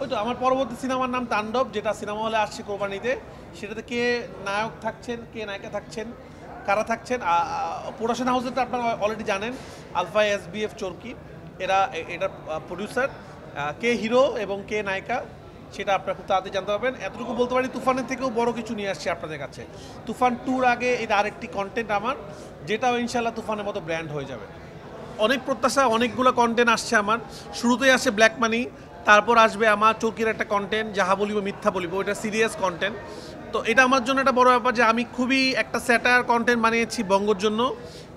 ওই তো আমার পরবর্তী সিনেমার নাম তাণ্ডব, যেটা সিনেমা হলে আসছে কোরবানিতে। সেটাতে কে নায়ক থাকছেন, কে নায়িকা থাকছেন, কারা থাকছেন, প্রোডাকশন হাউসে তো আপনারা অলরেডি জানেন, আলফা এসবিএফ চরকি, এটার প্রডিউসার। কে হিরো এবং কে নায়িকা সেটা আপনারা খুব তাড়াতাড়ি জানতে পারবেন। এতটুকু বলতে পারি, তুফানের থেকেও বড় কিছু নিয়ে আসছে আপনাদের কাছে। তুফান টুর আগে এটা আরেকটি কন্টেন্ট আমার, যেটাও ইনশাল্লাহ তুফানের মতো ব্র্যান্ড হয়ে যাবে। অনেক প্রত্যাশা, অনেকগুলো কন্টেন্ট আসছে আমার। শুরুতেই আসে ব্ল্যাক মানি, তারপর আসবে আমার চৌকির একটা কন্টেন্ট, যাহা বলিব মিথ্যা বলিব, এটা সিরিয়াস কন্টেন্ট। তো এটা আমার জন্য একটা বড় ব্যাপার যে আমি খুবই একটা স্যাটার কন্টেন্ট বানিয়েছি বঙ্গর জন্য,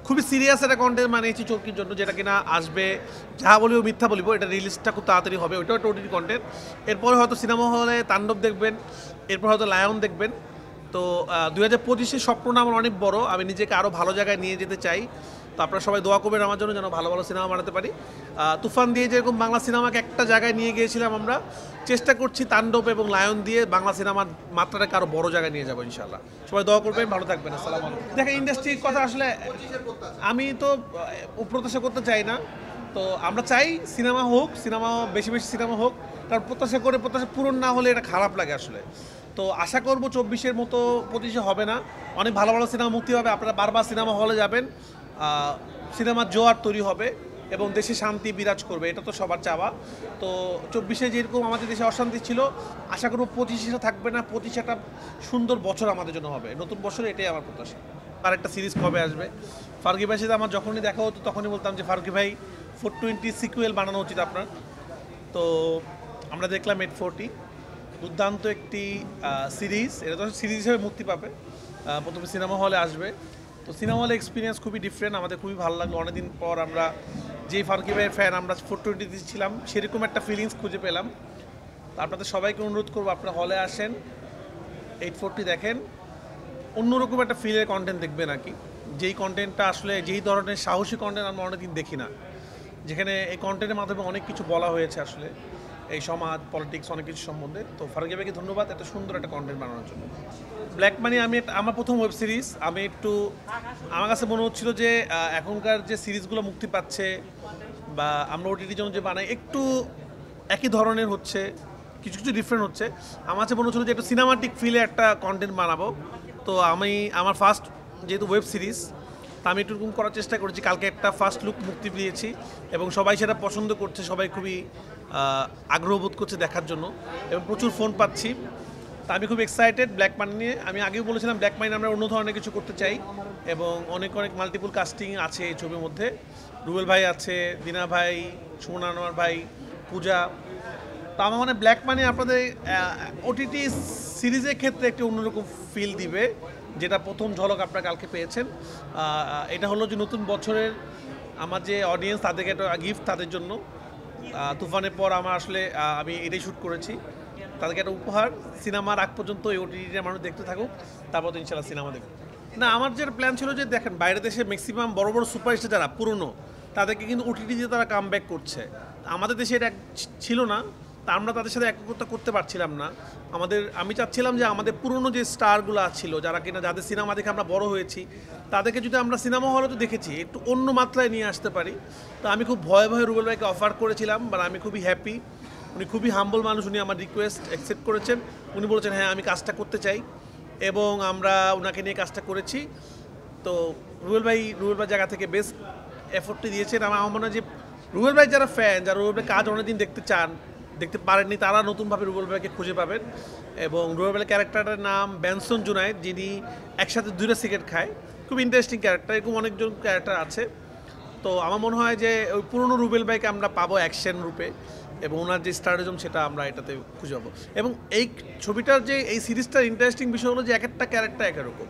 খুবই সিরিয়াস একটা কন্টেন্ট বানিয়েছি চৌকির জন্য, যেটা কিনা আসবে যাহা বলিব মিথ্যা বলিব, এটা রিলিজটা খুব তাড়াতাড়ি হবে, ওইটাও একটা ওটিটি কন্টেন্ট। এরপরে হয়তো সিনেমা হলে তাণ্ডব দেখবেন, এরপর হয়তো লায়ন দেখবেন। তো 2025-এর স্বপ্নটা আমার অনেক বড়, আমি নিজেকে আরও ভালো জায়গায় নিয়ে যেতে চাই। তো আপনারা সবাই দোয়া করবেন আমার জন্য, যেন ভালো ভালো সিনেমা বানাতে পারি। তুফান দিয়ে যেরকম বাংলা সিনেমাকে একটা জায়গায় নিয়ে গিয়েছিলাম আমরা, চেষ্টা করছি তাণ্ডব এবং লায়ন দিয়ে বাংলা সিনেমার মাত্রাটাকে আরও বড় জায়গায় নিয়ে যাবো ইনশাল্লাহ। সবাই দোয়া করবেন, ভালো থাকবেন, আসসালামু আলাইকুম। দেখেন, ইন্ডাস্ট্রির কথা আসলে আমি তো প্রত্যাশা করতে চাই না। তো আমরা চাই সিনেমা হোক, সিনেমা বেশি বেশি সিনেমা হোক, কারণ প্রত্যাশা করে প্রত্যাশা পূরণ না হলে এটা খারাপ লাগে আসলে। তো আশা করব 24-এর মতো 25-এ হবে না, অনেক ভালো ভালো সিনেমা মুক্তি হবে, আপনারা বারবার সিনেমা হলে যাবেন, সিনেমার জোয়ার তৈরি হবে এবং দেশে শান্তি বিরাজ করবে, এটা তো সবার চাওয়া। তো 24-এ যেরকম আমাদের দেশে অশান্তি ছিল, আশা করব 25-এ থাকবে না, 25 একটা সুন্দর বছর আমাদের জন্য হবে, নতুন বছরে, এটাই আমার প্রত্যাশা। আর একটা সিরিজ কবে আসবে? ফারুকি ভাইয়ের সাথে আমার যখনই দেখা হতো তখনই বলতাম যে ফারুকি ভাই 420 সিকুয়েল বানানো উচিত আপনার। তো আমরা দেখলাম 840, দুর্দান্ত একটি সিরিজ, এটা তো সিরিজ হিসেবে মুক্তি পাবে, প্রথমে সিনেমা হলে আসবে। তো সিনেমা হলে এক্সপিরিয়েন্স খুবই ডিফারেন্ট, আমাদের খুবই ভালো লাগলো। অনেকদিন পর আমরা, যেই ফারুকি ভাইয়ের ফ্যান আমরা 420 ছিলাম, সেরকম একটা ফিলিংস খুঁজে পেলাম। তো আপনাদের সবাইকে অনুরোধ করবো, আপনারা হলে আসেন, 840 দেখেন, অন্যরকম একটা ফিলের কন্টেন্ট দেখবেন আর কি। যেই কন্টেন্টটা আসলে, যেই ধরনের সাহসী কন্টেন্ট আমরা অনেকদিন দেখি না, যেখানে এই কন্টেন্টের মাধ্যমে অনেক কিছু বলা হয়েছে আসলে, এই সমাজ, পলিটিক্স, অনেক কিছু সম্বন্ধে। তো ফারুকি ভাইকে ধন্যবাদ এত সুন্দর একটা কন্টেন্ট বানানোর জন্য। ব্ল্যাক মানি আমার প্রথম ওয়েব সিরিজ, আমি একটু, আমার কাছে মনে হচ্ছিল যে এখনকার যে সিরিজগুলো মুক্তি পাচ্ছে বা আমরা ওটিটির জন্য যে বানাই, একটু একই ধরনের হচ্ছে, কিছু কিছু ডিফারেন্ট হচ্ছে। আমার কাছে মনে হচ্ছিল যে একটু সিনেমাটিক ফিলে একটা কন্টেন্ট বানাবো। তো আমার ফার্স্ট যেহেতু ওয়েব সিরিজ, তা আমি একটু এরকম করার চেষ্টা করেছি। কালকে একটা ফার্স্ট লুক মুক্তি দিয়েছি এবং সবাই সেটা পছন্দ করছে, সবাই খুবই আগ্রহ বোধ করছে দেখার জন্য এবং প্রচুর ফোন পাচ্ছি। তা আমি খুব এক্সাইটেড ব্ল্যাক মানি নিয়ে। আমি আগেও বলেছিলাম ব্ল্যাক মানি আমরা অন্য ধরনের কিছু করতে চাই এবং অনেক অনেক মাল্টিপল কাস্টিং আছে এই ছবির মধ্যে। রুবেল ভাই আছে, দিনা ভাই, সুমন আনোয়ার ভাই, পূজা। তো আমার মানে ব্ল্যাক মানি আপনাদের ওটিটি সিরিজের ক্ষেত্রে একটি অন্যরকম ফিল দিবে, যেটা প্রথম ঝলক আপনারা কালকে পেয়েছেন। এটা হলো যে নতুন বছরের আমার যে অডিয়েন্স, তাদেরকে একটা গিফট তাদের জন্য। তুফানের পর আমি এটাই শ্যুট করেছি, তাদেরকে একটা উপহার। সিনেমার আগ পর্যন্ত এই ওটিটিটা মানুষ দেখতে থাকুক, তারপর তো ইনশাল্লাহ সিনেমা দেখুক। না, আমার যে প্ল্যান ছিল যে দেখেন, বাইরের দেশে ম্যাক্সিমাম বড় বড় সুপারস্টার যারা পুরনো, তাদেরকে কিন্তু ওটিটি দিয়ে তারা কাম ব্যাক করছে। আমাদের দেশে এটা ছিল না, তা আমরা তাদের সাথে একত্রিত করতে পারছিলাম না। আমি চাচ্ছিলাম যে আমাদের পুরনো যে স্টারগুলো ছিল, যাদের সিনেমা দেখে আমরা বড় হয়েছি, তাদেরকে যদি আমরা সিনেমা হলে তো দেখেছি, একটু অন্য মাত্রায় নিয়ে আসতে পারি। তো আমি খুব ভয়ে ভয়ে রুবেল ভাইকে অফার করেছিলাম, বাট আমি খুবই হ্যাপি, উনি খুবই হাম্বল মানুষ, উনি আমার রিকোয়েস্ট অ্যাকসেপ্ট করেছেন। উনি বলেছেন হ্যাঁ আমি কাজটা করতে চাই, এবং আমরা ওনাকে নিয়ে কাজটা করেছি। তো রুবেল ভাই জায়গা থেকে বেস্ট এফোর্টটি দিয়েছেন। আমার মনে হয় যে রুবেল ভাই যারা ফ্যান, যারা রুবেল ভাই কাজ অনেকদিন দেখতে পারেননি, তারা নতুনভাবে রুবেল ভাইকে খুঁজে পাবেন। এবং রুবেল ভাইয়ের ক্যারেক্টারটার নাম বেনসন জুনায়েদ, যিনি একসাথে 2টা সিগারেট খায়, খুব ইন্টারেস্টিং ক্যারেক্টার। এরকম অনেকজন ক্যারেক্টার আছে। তো আমার মনে হয় যে ওই পুরনো রুবেল ভাইকে আমরা পাবো অ্যাকশন রূপে, এবং ওনার যে স্টারজম সেটা আমরা এটাতে খুঁজে পাবো। এবং এই ছবিটার যে এই সিরিজটার ইন্টারেস্টিং বিষয় হলো যে এক একটা ক্যারেক্টার এক রকম।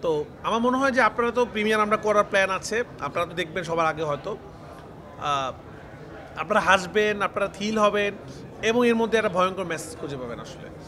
তো আমার মনে হয় যে আপনারা তো প্রিমিয়ার আমরা করার প্ল্যান আছে, আপনারা তো দেখবেন সবার আগে হয়তো। আপনারা হাসবেন, আপনারা থিল হবেন এবং এর মধ্যে একটা ভয়ঙ্কর মেসেজ খুঁজে পাবেন আসলে।